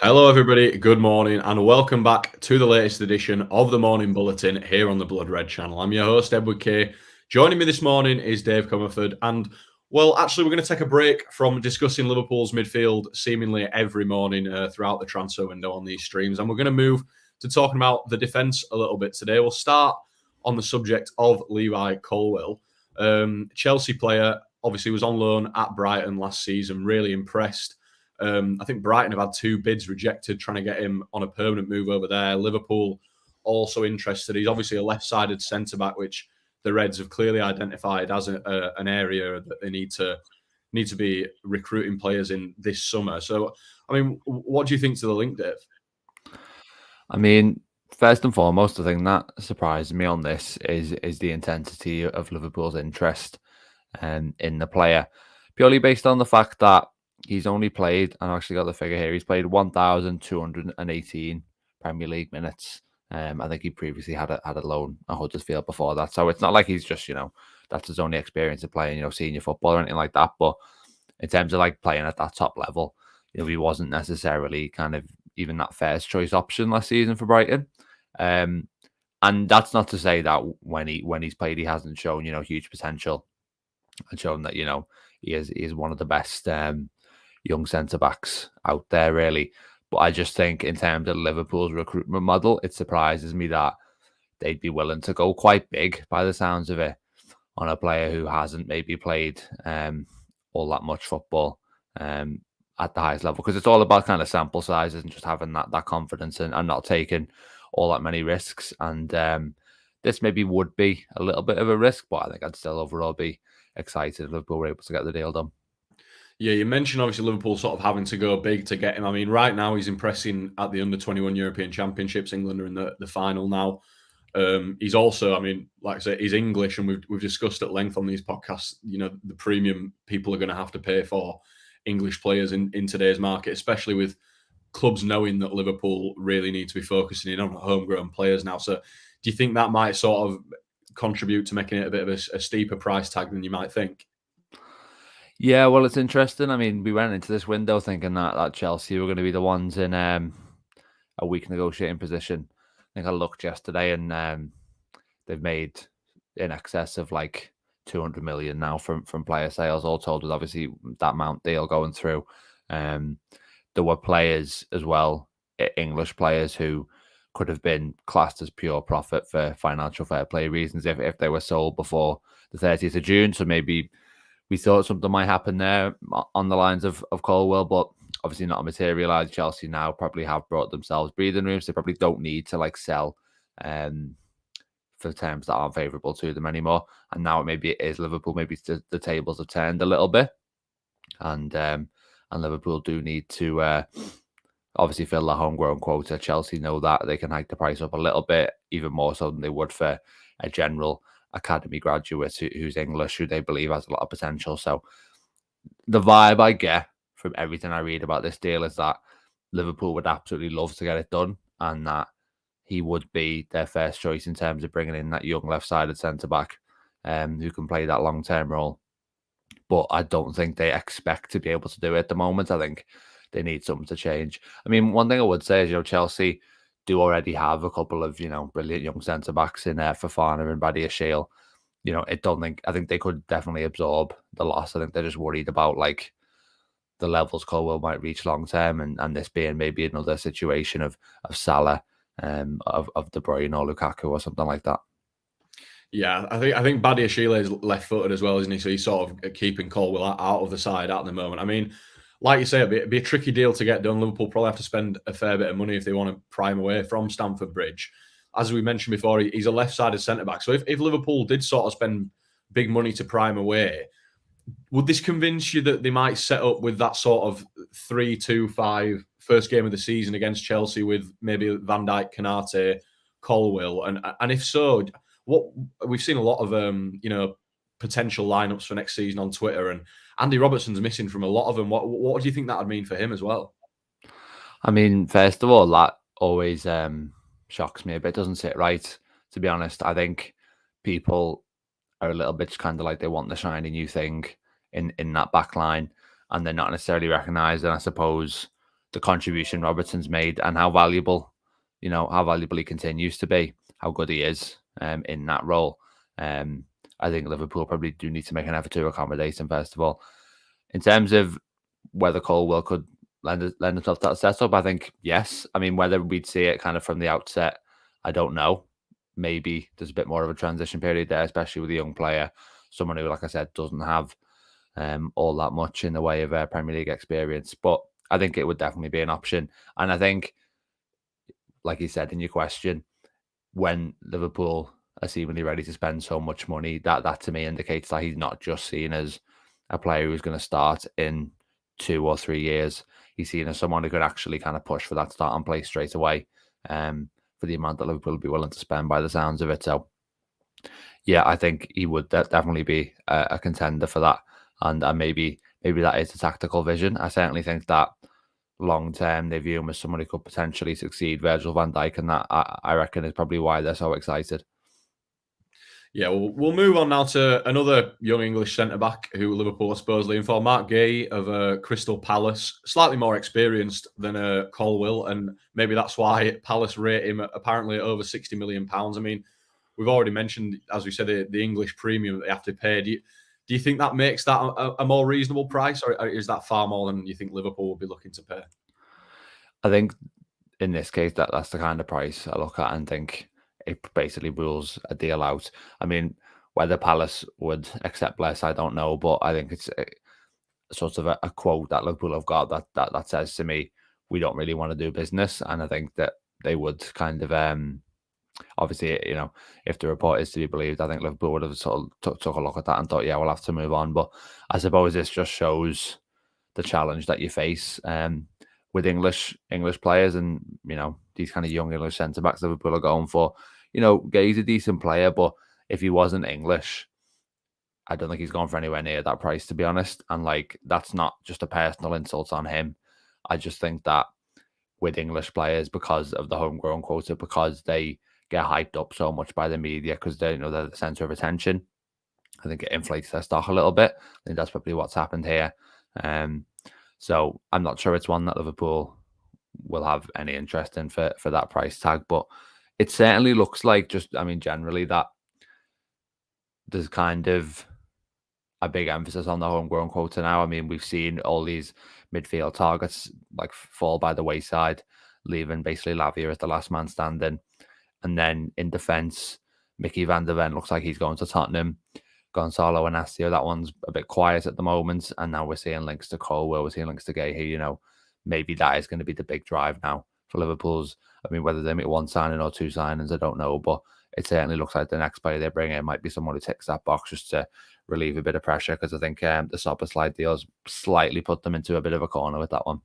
Hello, everybody. Good morning, and welcome back to the latest edition of the Morning Bulletin here on the Blood Red channel. I'm your host, Edward Kay. Joining me this morning is Dave Comerford, and actually, we're going to take a break from discussing Liverpool's midfield seemingly every morning throughout the transfer window on these streams, and we're going to move to talking about the defence a little bit today. We'll start on the subject of Levi Colwill, Chelsea player. Obviously, was on loan at Brighton last season. Really impressed. I think Brighton have had two bids rejected trying to get him on a permanent move over there. Liverpool also interested. He's obviously a left-sided centre-back, which the Reds have clearly identified as an area that they need to be recruiting players in this summer. So, I mean, what do you think to the link, Dave? I mean, first and foremost, the thing that surprised me on this is the intensity of Liverpool's interest in the player, purely based on the fact that he's only played, and I actually got the figure here, he's played 1,218 Premier League minutes. I think he previously had a loan at Huddersfield before that. So it's not like he's just, that's his only experience of playing, senior football or anything like that. But in terms of like playing at that top level, he wasn't necessarily kind of even that first choice option last season for Brighton. And that's not to say that when he's played, he hasn't shown, huge potential and shown that, he is one of the best young centre-backs out there, really. But I just think in terms of Liverpool's recruitment model, it surprises me that they'd be willing to go quite big, by the sounds of it, on a player who hasn't maybe played all that much football at the highest level. Because it's all about kind of sample sizes and just having that confidence and not taking all that many risks. And this maybe would be a little bit of a risk, but I think I'd still overall be excited if Liverpool were able to get the deal done. Yeah, you mentioned obviously Liverpool sort of having to go big to get him. I mean, right now he's impressing at the under-21 European Championships. England are in the final now. He's also, I mean, like I say, he's English, and we've discussed at length on these podcasts, the premium people are going to have to pay for English players in today's market, especially with clubs knowing that Liverpool really need to be focusing in on homegrown players now. So do you think that might sort of contribute to making it a bit of a steeper price tag than you might think? Yeah, well, it's interesting. I mean, we went into this window thinking that Chelsea were going to be the ones in a weak negotiating position. I think I looked yesterday, and they've made in excess of like 200 million now from player sales, all told, with obviously that Mount deal going through. There were players as well, English players, who could have been classed as pure profit for financial fair play reasons if they were sold before the 30th of June. So maybe we thought something might happen there on the lines of Colwill, but obviously not materialised. Chelsea now probably have brought themselves breathing room, so they probably don't need to like sell for terms that aren't favourable to them anymore. And now maybe it is Liverpool. Maybe the tables have turned a little bit, and Liverpool do need to obviously fill the homegrown quota. Chelsea know that they can hike the price up a little bit, even more so than they would for a general academy graduate who's English, who they believe has a lot of potential. So the vibe I get from everything I read about this deal is that Liverpool would absolutely love to get it done, and that he would be their first choice in terms of bringing in that young left-sided centre-back who can play that long-term role. But I don't think they expect to be able to do it at the moment. I think they need something to change. I mean, one thing I would say is, Chelsea do already have a couple of, brilliant young centre-backs in Fofana and Badiashile. I think they could definitely absorb the loss. I think they're just worried about, like, the levels Colwill might reach long-term, and this being maybe another situation of Salah, of De Bruyne or Lukaku or something like that. Yeah, I think Badiashile is left-footed as well, isn't he? So he's sort of keeping Colwill out of the side at the moment. I mean, like you say, it'd be a tricky deal to get done. Liverpool probably have to spend a fair bit of money if they want to prime away from Stamford Bridge. As we mentioned before, he's a left-sided centre-back. So if Liverpool did sort of spend big money to prime away, would this convince you that they might set up with that sort of 3-2-5 first game of the season against Chelsea with maybe Van Dijk, Konate, Colwill? And if so, what we've seen a lot of potential lineups for next season on Twitter, and Andy Robertson's missing from a lot of them. What do you think that would mean for him as well? I mean, first of all, that always shocks me a bit. Doesn't sit right, to be honest. I think people are a little bit kind of like they want the shiny new thing in that back line, and they're not necessarily recognising, I suppose, the contribution Robertson's made and how valuable he continues to be, how good he is in that role. I think Liverpool probably do need to make an effort to accommodate him, first of all. In terms of whether Colwill could lend himself to that setup, I think yes. I mean, whether we'd see it kind of from the outset, I don't know. Maybe there's a bit more of a transition period there, especially with a young player, someone who, like I said, doesn't have all that much in the way of Premier League experience. But I think it would definitely be an option. And I think, like you said in your question, when Liverpool are seemingly ready to spend so much money, that to me indicates that he's not just seen as a player who's going to start in 2 or 3 years. He's seen as someone who could actually kind of push for that starting place straight away, for the amount that Liverpool would be willing to spend by the sounds of it. So, yeah, I think he would definitely be a contender for that. And maybe that is the tactical vision. I certainly think that long term they view him as someone who could potentially succeed Virgil van Dijk, and that I reckon is probably why they're so excited. Yeah, we'll move on now to another young English centre-back who Liverpool are supposedly in for, Marc Guehi of Crystal Palace. Slightly more experienced than Colwill, and maybe that's why Palace rate him apparently at over £60 million. I mean, we've already mentioned, as we said, the English premium that they have to pay. Do you think that makes that a more reasonable price, or is that far more than you think Liverpool will be looking to pay? I think in this case that's the kind of price I look at and think it basically rules a deal out. I mean, whether Palace would accept less, I don't know, but I think it's sort of a quote that Liverpool have got that says to me, we don't really want to do business. And I think that they would kind of obviously, if the report is to be believed, I think Liverpool would have sort of took a look at that and thought, yeah, we'll have to move on. But I suppose this just shows the challenge that you face with English players, and these kind of young English centre backs Liverpool are going for. Guehi's a decent player, but if he wasn't English, I don't think he's gone for anywhere near that price, to be honest. And that's not just a personal insult on him. I just think that with English players, because of the homegrown quota, because they get hyped up so much by the media, because they're the centre of attention, I think it inflates their stock a little bit. I think that's probably what's happened here. So I'm not sure it's one that Liverpool will have any interest in for that price tag, but it certainly looks like generally that there's kind of a big emphasis on the homegrown quota now. I mean, we've seen all these midfield targets fall by the wayside, leaving basically Lavia as the last man standing. And then in defence, Mickey van der Ven looks like he's going to Tottenham. Gonzalo Inacio, that one's a bit quiet at the moment. And now we're seeing links to Colwill, we're seeing links to Guehi. Maybe that is going to be the big drive now for Liverpool's. I mean, whether they make one signing or two signings, I don't know. But it certainly looks like the next player they bring in might be someone who ticks that box just to relieve a bit of pressure, because I think the Szoboszlai deals slightly put them into a bit of a corner with that one.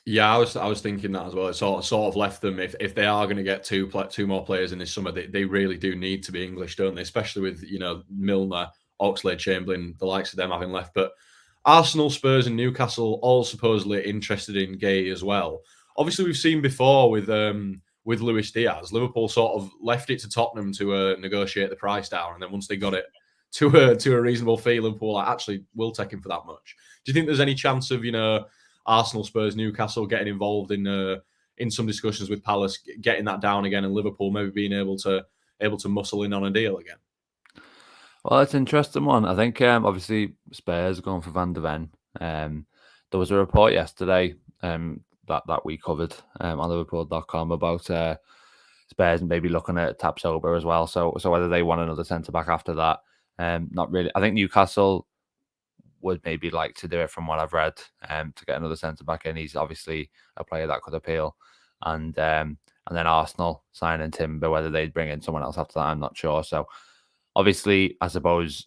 Yeah, I was thinking that as well. It sort of left them, if they are going to get two more players in this summer, they really do need to be English, don't they? Especially with Milner, Oxlade-Chamberlain, the likes of them having left. But Arsenal, Spurs, and Newcastle all supposedly interested in Guehi as well. Obviously, we've seen before with Luis Diaz, Liverpool sort of left it to Tottenham to negotiate the price down, and then once they got it to a reasonable fee, Liverpool actually will take him for that much. Do you think there's any chance of Arsenal, Spurs, Newcastle getting involved in some discussions with Palace, getting that down again, and Liverpool maybe being able to muscle in on a deal again? Well, it's an interesting one. I think obviously Spurs are going for Van der Ven. There was a report yesterday that we covered on Liverpool.com about Spurs maybe looking at Tapsoba as well. So whether they want another centre back after that, not really. I think Newcastle would maybe like to do it, from what I've read, to get another centre back in. He's obviously a player that could appeal, and then Arsenal signing Timber. Whether they'd bring in someone else after that, I'm not sure. So obviously, I suppose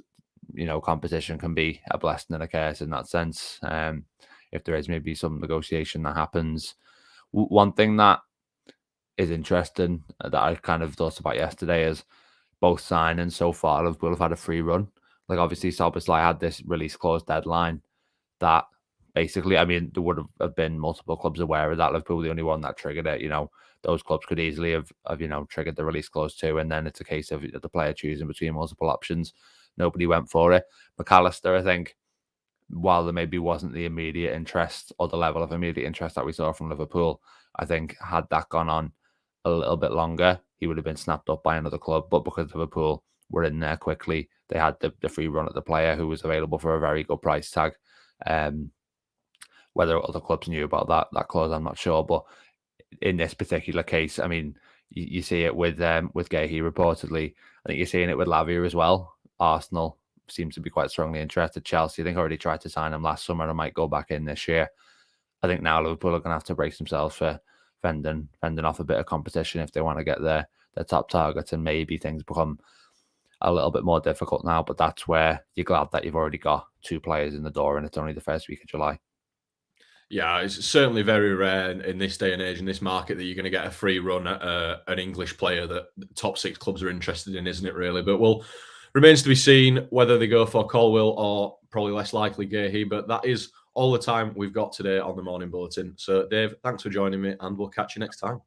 competition can be a blessing and a curse in that sense. If there is maybe some negotiation that happens, one thing that is interesting that I kind of thought about yesterday is both signings so far Liverpool have had a free run. Like, obviously, Szoboszlai had this release clause deadline that basically, I mean, there would have been multiple clubs aware of that. Liverpool the only one that triggered it. Those clubs could easily have triggered the release clause too. And then it's a case of the player choosing between multiple options. Nobody went for it. McAllister, I think, while there maybe wasn't the immediate interest or the level of immediate interest that we saw from Liverpool, I think had that gone on a little bit longer, he would have been snapped up by another club. But because Liverpool were in there quickly, they had the free run at the player who was available for a very good price tag. Whether other clubs knew about that clause, I'm not sure. But in this particular case, I mean, you see it with Guehi reportedly. I think you're seeing it with Lavia as well. Arsenal seems to be quite strongly interested. Chelsea, I think, already tried to sign him last summer and might go back in this year. I think now Liverpool are going to have to brace themselves for fending off a bit of competition if they want to get their top targets, and maybe things become a little bit more difficult now. But that's where you're glad that you've already got 2 players in the door and it's only the first week of July. Yeah, it's certainly very rare in this day and age, in this market, that you're going to get a free run at an English player that top 6 clubs are interested in, isn't it, really? But remains to be seen whether they go for Colwill or probably less likely Guehi. But that is all the time we've got today on the Morning Bulletin. So, Dave, thanks for joining me, and we'll catch you next time.